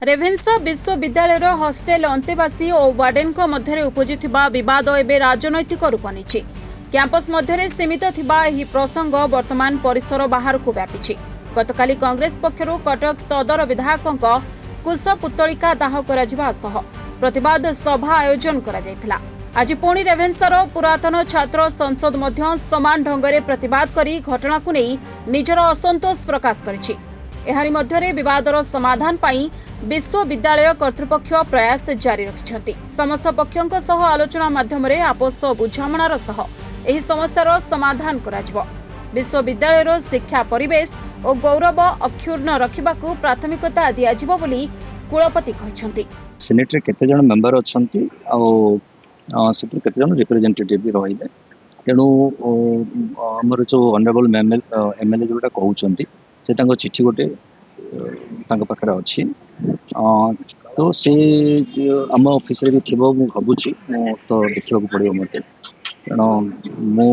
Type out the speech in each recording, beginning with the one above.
रेभेन्सा विश्वविद्यालय हॉस्टेल अंतेवासी और वार्डेन मध्य उपजिथिबा विवाद एवं राजनैतिक रूप नहीं। कैंपस मध्य सीमित थिबा एही प्रसंग वर्तमान परिसर बाहर को व्यापी। गतकाली कांग्रेस पक्षरु कटक सदर विधायकों कुश पुतलिका दाह करा सह प्रतिवाद सभा आयोजन करा जायथिला। आज पुणी रेभेन्सार पुरातन छात्र संसद मध्य समान ढंगरे प्रतिवाद करी घटना को नहीं निजर असंतोष प्रकाश करिछि। एहारी मध्यरे विवादर समाधान पाई विश्वविद्यालय कर्तृपक्ष प्रयास जारी रखिछन्ति। समस्त पक्षों सह आलोचना माध्यम आपस बुझामणार सह एही समस्यार समाधान कराजिबो। विश्वविद्यालयर शिक्षा परिवेश और गौरव अक्षुण्ण रखिबाकू प्राथमिकता दियाजिबो बोली कुलपति कहिसन्ति। सेनेट रे केते जण मेंबर अछन्ति आ सेटु केते जण रिप्रेजेंटेटिव भी रहिबे। तेणु हमर जो ऑनरेबल एमएलए जोटा कहउछन्ति से तांको चिठी गोटे तांको पाखरे अछि। तो से आम ऑफिस रे भी थिबो मु भाबुछि तो देखिबा पड़ियो मते। तेणु मु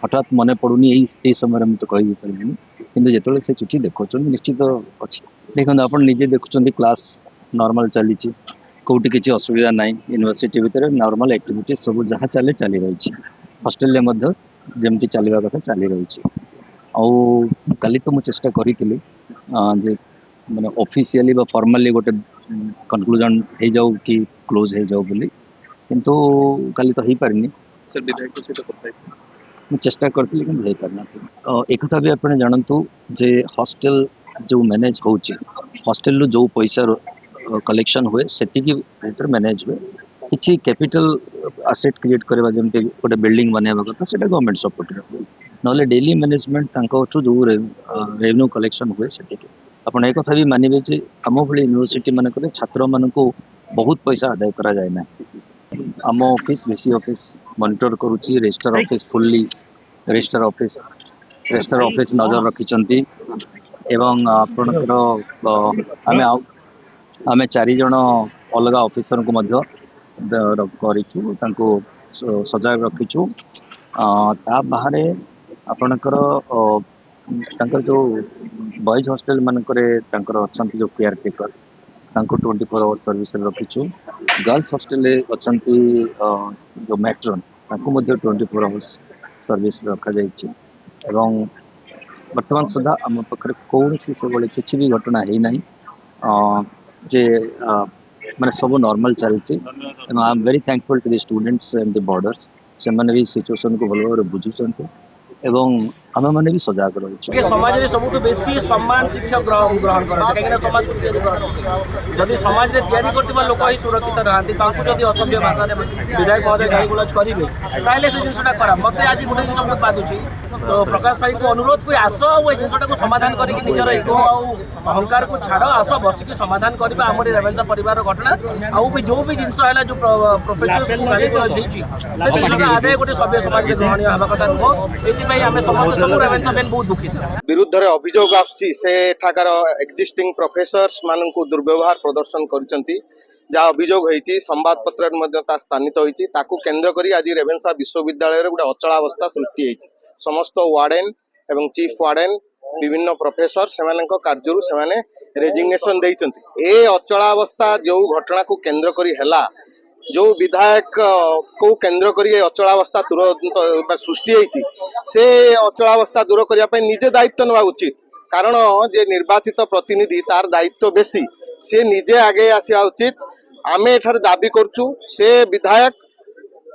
हठात मने पड़ुनी एई समय रे मु तो कहि परिबिनी, किंतु जेतले से चिठी देखौछन निश्चित अछि। देखन आपण निजे देखुछन्ति क्लास नॉर्मल चलीछि, कोउटी किछि असुविधा नाही। यूनिवर्सिटी भितर नॉर्मल एक्टिविटी सब जहाँ चले चली रही। हॉस्टेल ले मध्य जेमती चलवा कथा चली रही। काली तो मुझे चेष्टा करी जे माने ऑफिशियली बा फॉर्मली गोटे कंक्लूजन हो जाऊ कि क्लोज हो जाऊ बोली, किंतु काली तो हो पारिनी। सर विधायक से तो चेष्टा करती लेकिन हो पारना। एक कथा भी आप जानतु जे हॉस्टेल जो मैनेज होची, हॉस्टेल रो जो पैसा कलेक्शन हुए सेटिकी भीतर मैनेज हुए। किसी कैपिटल एसेट क्रिएट करबा जेमते गोटे बिल्डिंग बनेबा कथा सेटा गवर्नमेंट सपोर्ट रे नले डेली मैनेजमेंट तांको जो रेवेन्यू कलेक्शन हुए सेटिकी। आपण एक कथा भी मानिबे जे आम भली यूनिवर्सिटी मानक छात्र मान को बहुत पैसा आदाय करा जाए ना। आम ऑफिस बीसी ऑफिस मॉनिटर करूची। Register office fully register office नजर रखिचंती। एवं आपणकर आमे 4 जण अलग ऑफिसर को मध्य करिछु, तांको सजाग रखिछु। ता बाहर आपणकर तांकर जो बॉयज हॉस्टेल मानकरे तांकर अछंती जो केयर टेकर तांको 24 आवर सर्विस रखिछु। गर्ल्स हॉस्टेल अछंती जो मैट्रन तांको मध्य 24 आवर्स सर्विस रखा जाइछि। एवं वर्तमान सुधा आम पाखरे कौनसी से बड़े किछि भी घटना है नहीं जे माने सब नॉर्मल चलछि। I am very thankful to the students and the boarders. से माने भी सिचुएशन को भलो बुझुचंते एवं आम मैंने भी सजाग रही। समाज में सबुठ बेसी सम्मान शिक्षा ग्रहण करते कहीं समाज जदि समाज में तैयारी कर लोक ही सुरक्षित रहांती जब असभ्य भाषा विधायक महोदय गाड़ी गुलज करेंगे ताहले से जिनटा खराब। मत आज गोटे जिन बहुत बाधुची तो प्रकाश भाई को अनुरोध कोई आस जिनटा को समाधान करके निजर इगो अहंकार को छाड़ आस बसिक समाधान करवा आम रेभेन्सा परिवार घटना आउ भी जो भी जिनस है जो प्रोफेसर को गाड़ी गुलज से जिनटा आदाय गोटे सभ्य समाज में ग्रहणीय हवा कथा नुह। विरुद्ध अभियोग आसुची से एठाकार एक्जिस्टिंग प्रोफेसर्स मान को दुर्व्यवहार प्रदर्शन करछंती। जहाँ अभियोग होईची संवाद पत्र स्थानित होईची ताकू केंद्र करी आज रेभेन्सा विश्वविद्यालय रे गोटे अचलावस्था सृष्टि होईची। समस्त वार्डेन एवं चीफ वार्डेन विभिन्न प्रोफेसर सेमानक कार्यरु सेमाने रेजिग्नेशन देइचंती। ए अचलावस्था जो घटना को केंद्र करी हेला जो विधायक को केंद्र करी अचलावस्था तुरंत सृष्टि होईची से अचलावस्था दूर करने निजे दायित्व नेवा उचित। कारण जे निर्वाचित प्रतिनिधि तार दायित्व बेसी से निजे आगे आसिया उचित। आमे एठार दाबी करछु से विधायक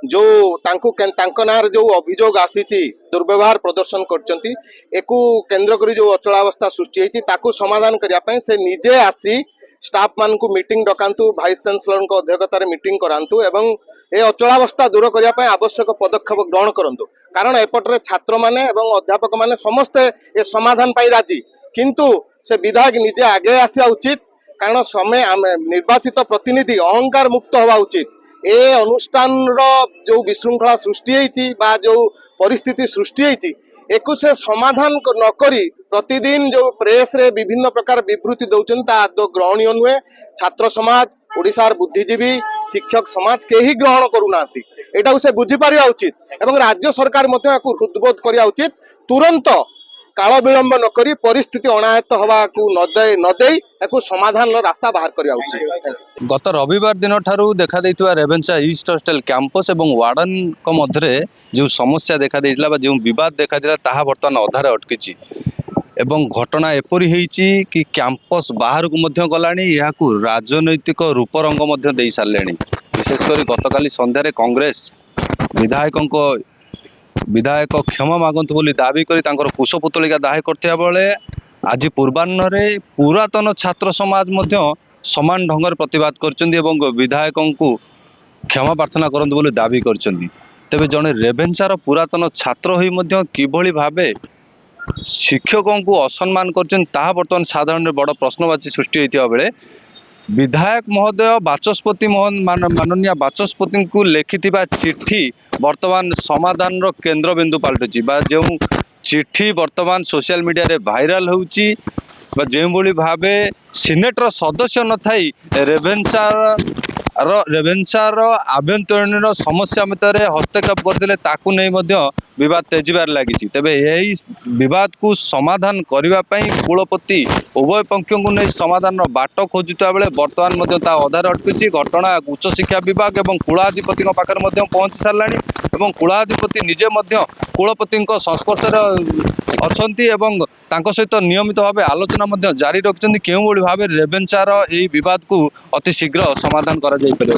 जो तांको नार जो अभियोग आसीची दुर्व्यवहार प्रदर्शन करचंती एकु केंद्र करी जो अचलावस्था सृष्टि होईची ताकू समाधान करिया पय से निजे आसी स्टाफ मान को मीटिंग डकांतु, वाइस चांसलर को अध्यक्षतार मीटिंग करांतु एवं ए अचलावस्था दूर करने पर आवश्यक पदक्षेप ग्रहण करंतु। कारण एपटरे छात्र माने एवं अध्यापक माने समस्ते ए समाधान पाई राजी, किंतु से विधायक निजे आगे आसिया उचित। कारण समय निर्वाचित प्रतिनिधि अहंकार मुक्त हवा उचित। ए अनुष्ठान जो विशृंखला सृष्टि होईची बा जो परिस्थिति सृष्टि होईची एकु से समाधान न करी प्रतिदिन जो प्रेस रे विभिन्न प्रकार विवृत्ति दौचन ता आदौ ग्रहणीय नुहे। छात्र समाज ओडिशार बुद्धिजीवी शिक्षक समाज केही ग्रहण करूनांती। एटा से बुझी पारिया उचित एवं राज्य सरकार मध्य हृदबोध करिया उचित। तुरंत काल विलंब न करी परिस्थिति अनायत्त हवाकू न देई याकू समाधान रास्ता बाहर करिया उचित। गत रविवार दिन ठारू देखा देइतबा रेभेन्सा ईस्ट हॉस्टल कैंपस एवं वार्डन को मध्य जो समस्या देखा देइतला बा जो विवाद देखा दिला ताहा वर्तमान अधारे अटकिछि एवं घटना एपरि हेइछि कि कैंपस बाहर को मध्य गलाणी याकू राजनैतिक रूप रंग मध्य देई सारलेणी। विशेषकर गतकाली संध्यारे कांग्रेस विधायक क्षमा मागंतु बोली दाबी करी तांकर कुशपुतलिका दाह करथिया बेले आज पूर्वाह्न पुरातन छात्र समाज मध्य समान ढंगर प्रतिवाद करचंदी एवं विधायकों को क्षमा प्रार्थना करंतु बोली दाबी करचंदी। तेबे जने रेभेन्सार पुरातन छात्र होई मध्य किभली भाबे शिक्षकों को असम्मान करचन ताहा वर्तमान साधारण बड़ प्रश्नवाची सृष्टि होइतिबा बेले विधायक महोदय बाचस्पति माननीय बाचस्पति को लिखिथिबा चिट्ठी वर्तमान समाधान रो केंद्र बिंदु पलटुची बा जो चिट्ठी वर्तमान सोशल मीडिया रे वायरल होउची बा जेभली भाबे सिनेटर सदस्य न थाई रेभेन्सार आभ्यंतरीण समस्या मतर हस्तक्षेप करथिले ताकू नै मध्य विवाद तेजिबार लागिछि। तेबे एही विवाद को समाधान करिवा पई कुलपति उभय पक्षों को नै समाधान रो बाट खोजुता बेले वर्तमान मध्य ता अधार अटकिछि। घटना उच्च शिक्षा विभाग एवं कुलाधिपति पाखर मध्य पहुंची सारलाणी एवं कुलाधिपति निजे मध्य कुलपति संस्पर्श अछंती एवं तांको सहित नियमित भावे आलोचना मध्य जारी रखिछन्ती केउ भली भावे रेभेन्सार एही विवाद को अति शीघ्र समाधान करा जाय परिबो।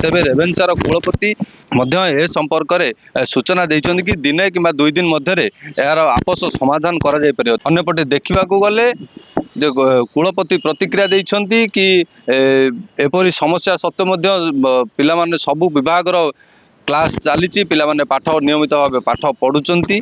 तेबे रेभेन्सार कुलपति मध्य ए संपर्क में सूचना देइछन्ती कि दिने किंबा 2 दिन मध्य यार आपस समाधान करा जाय परिबो। अन्यपटे देखिबा को गले कुलपति प्रतिक्रिया देइछन्ती कि एपरि समस्या सत्वे मध्य पिला माने सबु विभाग रो क्लास चली पिला माने पाठ नियमित भाव पाठ पढ़ुचंती।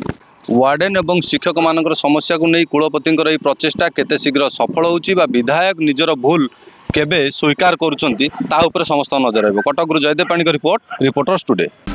वार्डन एवं शिक्षक मानकर समस्या को नहीं कुलपति प्रचेषा केते शीघ्र सफल होउची बा विधायक निजर भूल केबे स्वीकार करुचंती ता ऊपर समस्त नजर आइबो। कटक जयदेव पाणी रिपोर्टर्स टुडे।